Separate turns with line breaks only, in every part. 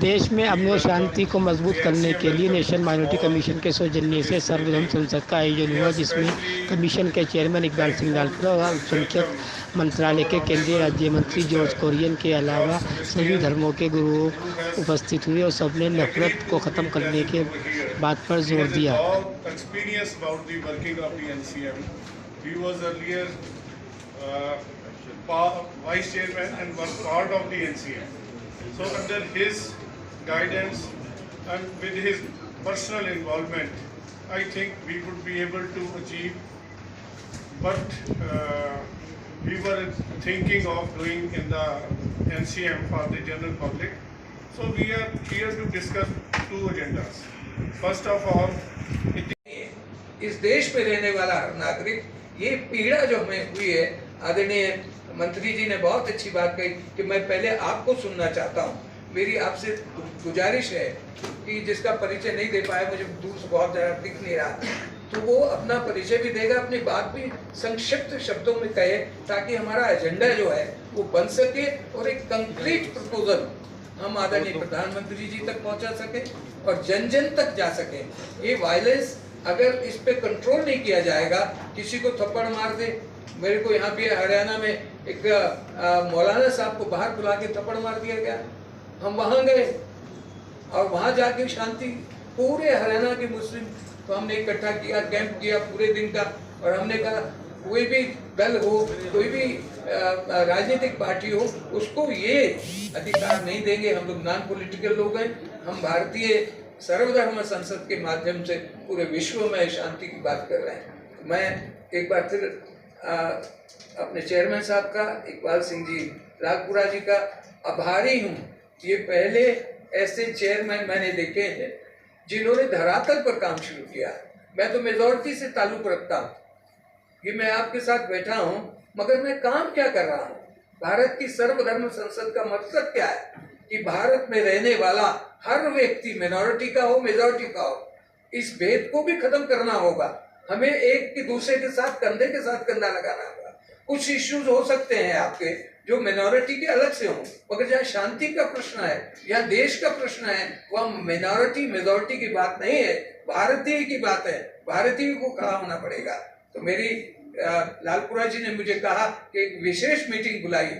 देश में अमन और शांति को मजबूत करने के लिए नेशनल माइनॉरिटी कमीशन के सौजन्य से सर्वधर्म संसद का आयोजन हुआ, जिसमें कमीशन के चेयरमैन इकबाल सिंह लालपुरा और अल्पसंख्यक मंत्रालय के केंद्रीय राज्य मंत्री जॉर्ज कुरियन के अलावा सभी धर्मों के गुरुओं उपस्थित हुए और सबने नफरत को ख़त्म करने के बात पर जोर दिया।
Vice chairman and was part of the NCM. So under his guidance and with his personal involvement, I think we would be able to achieve what we were thinking of doing in the NCM for the general public. So we are here to discuss two agendas. First of all,
इस देश में रहने वाला हर नागरिक, ये पीड़ा जो हमें हुई है, आदरणीय मंत्री जी ने बहुत अच्छी बात कही कि मैं पहले आपको सुनना चाहता हूँ। मेरी आपसे गुजारिश है कि जिसका परिचय नहीं दे पाया, मुझे दूर से बहुत ज़्यादा दिख नहीं रहा, तो वो अपना परिचय भी देगा, अपनी बात भी संक्षिप्त शब्दों में कहे, ताकि हमारा एजेंडा जो है वो बन सके और एक कंक्रीट प्रपोजल हम आदरणीय प्रधानमंत्री जी तक पहुँचा सके और जन जन तक जा सके। ये वायलेंस अगर इस पे कंट्रोल नहीं किया जाएगा, किसी को थप्पड़ मार दे, मेरे को यहाँ पे हरियाणा में एक मौलाना साहब को बाहर बुला के थप्पड़ मार दिया गया, हम वहाँ गए और वहाँ जाके शांति, पूरे हरियाणा के मुस्लिम तो हमने इकट्ठा किया, कैंप किया पूरे दिन का, और हमने कहा कोई भी दल हो, कोई भी राजनीतिक पार्टी हो, उसको ये अधिकार नहीं देंगे। हम लोग नॉन पॉलिटिकल लोग हैं, हम भारतीय सर्वधर्म संसद के माध्यम से पूरे विश्व में शांति की बात कर रहे हैं। मैं एक बार फिर अपने चेयरमैन साहब का, इकबाल सिंह जी लालपुरा जी का आभारी हूँ। ये पहले ऐसे चेयरमैन मैंने देखे हैं जिन्होंने धरातल पर काम शुरू किया। मैं तो मेजॉरिटी से ताल्लुक रखता हूँ, ये मैं आपके साथ बैठा हूँ, मगर मैं काम क्या कर रहा हूँ? भारत की सर्वधर्म संसद का मकसद क्या है कि भारत में रहने वाला हर व्यक्ति, मिनॉरिटी का हो मेजॉरिटी का हो, इस भेद को भी खत्म करना होगा। हमें एक के दूसरे के साथ कंधे के साथ कंधा लगाना होगा। कुछ इश्यूज हो सकते हैं आपके जो मिनॉरिटी के अलग से हों, मगर जहाँ शांति का प्रश्न है या देश का प्रश्न है, वह मिनॉरिटी मेजॉरिटी की बात नहीं है, भारतीय की बात है। भारतीय को खड़ा होना पड़ेगा। तो मेरी लालपुरा जी ने मुझे कहा कि एक विशेष मीटिंग बुलाई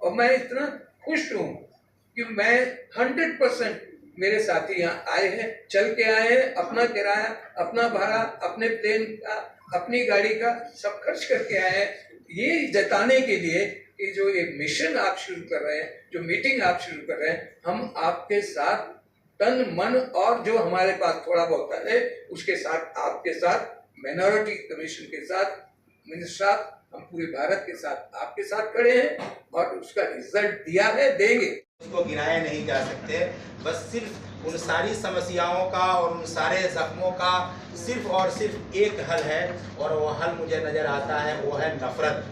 और मैं इतना खुश हूँ कि मैं 100% मेरे साथी यहाँ आए हैं, चल के आए हैं, अपना किराया, अपना भाड़ा, अपने प्लेन का, अपनी गाड़ी का सब खर्च करके आए हैं, ये जताने के लिए कि जो एक मिशन आप शुरू कर रहे हैं, जो मीटिंग आप शुरू कर रहे हैं, हम आपके साथ तन मन और जो हमारे पास थोड़ा बहुत है उसके साथ, आपके साथ, माइनॉरिटी कमीशन के साथ, मिनिस्टर साहब, हम पूरे भारत के साथ आपके साथ खड़े हैं और उसका रिजल्ट दिया है, देंगे।
उसको गिनाए नहीं जा सकते। बस सिर्फ उन सारी समस्याओं का और उन सारे जख्मों का सिर्फ और सिर्फ एक हल है, और वो हल मुझे नज़र आता है, वो है नफ़रत।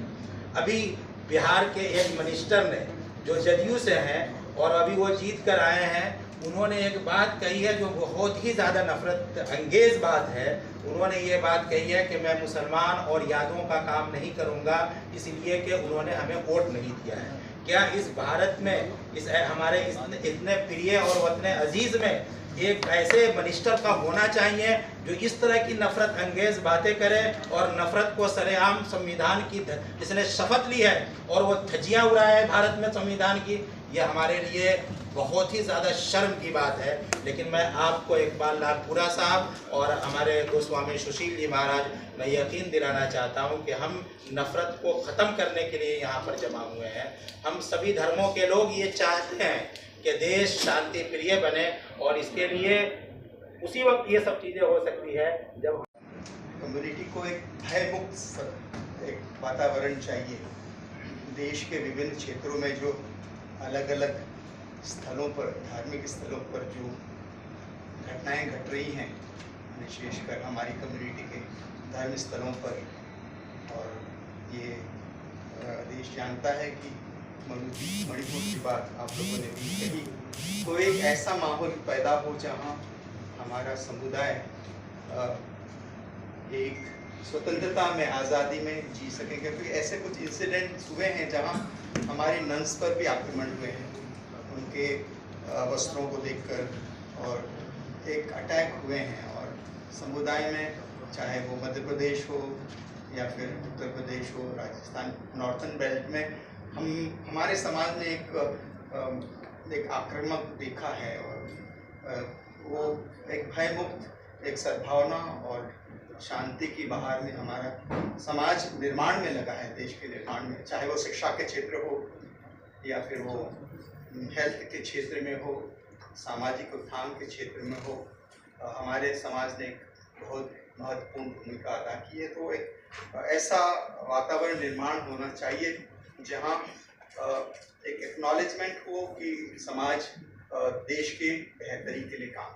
अभी बिहार के एक मिनिस्टर ने जो जदयू से हैं और अभी वो जीत कर आए हैं, उन्होंने एक बात कही है जो बहुत ही ज़्यादा नफ़रत अंगेज़ बात है। उन्होंने ये बात कही है कि मैं मुसलमान और यादवों का काम नहीं करूँगा, इसलिए कि उन्होंने हमें वोट नहीं दिया है। क्या इस भारत में, इस हमारे इतने प्रिय और वतन अजीज़ में एक ऐसे मिनिस्टर का होना चाहिए जो इस तरह की नफ़रत अंगेज़ बातें करे और नफ़रत को सरेआम संविधान की, जिसने शपथ ली है और वो धज्जियाँ उड़ाए है भारत में संविधान की, ये हमारे लिए बहुत ही ज़्यादा शर्म की बात है। लेकिन मैं आपको इकबाल लालपुरा साहब और हमारे गोस्वामी सुशील जी महाराज, मैं यकीन दिलाना चाहता हूँ कि हम नफ़रत को ख़त्म करने के लिए यहाँ पर जमा हुए हैं। हम सभी धर्मों के लोग ये चाहते हैं कि देश शांति प्रिय बने, और इसके लिए उसी वक्त ये सब चीज़ें हो सकती है जब
कम्युनिटी को एक भयमुक्त एक वातावरण चाहिए। देश के विभिन्न क्षेत्रों में जो अलग अलग स्थलों पर, धार्मिक स्थलों पर जो घटनाएं घट रही हैं, विशेषकर हमारी कम्युनिटी के धर्म स्थलों पर, और ये देश जानता है कि मणिपुर की बात आप लोगों ने भी कही, तो एक ऐसा माहौल पैदा हो जहां हमारा समुदाय एक स्वतंत्रता में, आज़ादी में जी सके। क्योंकि ऐसे कुछ इंसिडेंट्स हुए हैं जहां हमारे नन्स पर भी आक्रमण हुए हैं, उनके वस्त्रों को देखकर और एक अटैक हुए हैं। और समुदाय में चाहे वो मध्य प्रदेश हो या फिर उत्तर प्रदेश हो, राजस्थान, नॉर्थन बेल्ट में हमारे समाज ने एक आक्रामक देखा है। और वो एक भयमुक्त, एक सद्भावना और शांति की बहार में हमारा समाज निर्माण में लगा है, देश के निर्माण में, चाहे वो शिक्षा के क्षेत्र हो या फिर वो हेल्थ के क्षेत्र में हो, सामाजिक उत्थान के क्षेत्र में हो। हमारे समाज ने बहुत महत्वपूर्ण भूमिका अदा की है। तो एक ऐसा वातावरण निर्माण होना चाहिए जहाँ एक एक्नॉलेजमेंट हो कि समाज देश के बेहतरी के लिए काम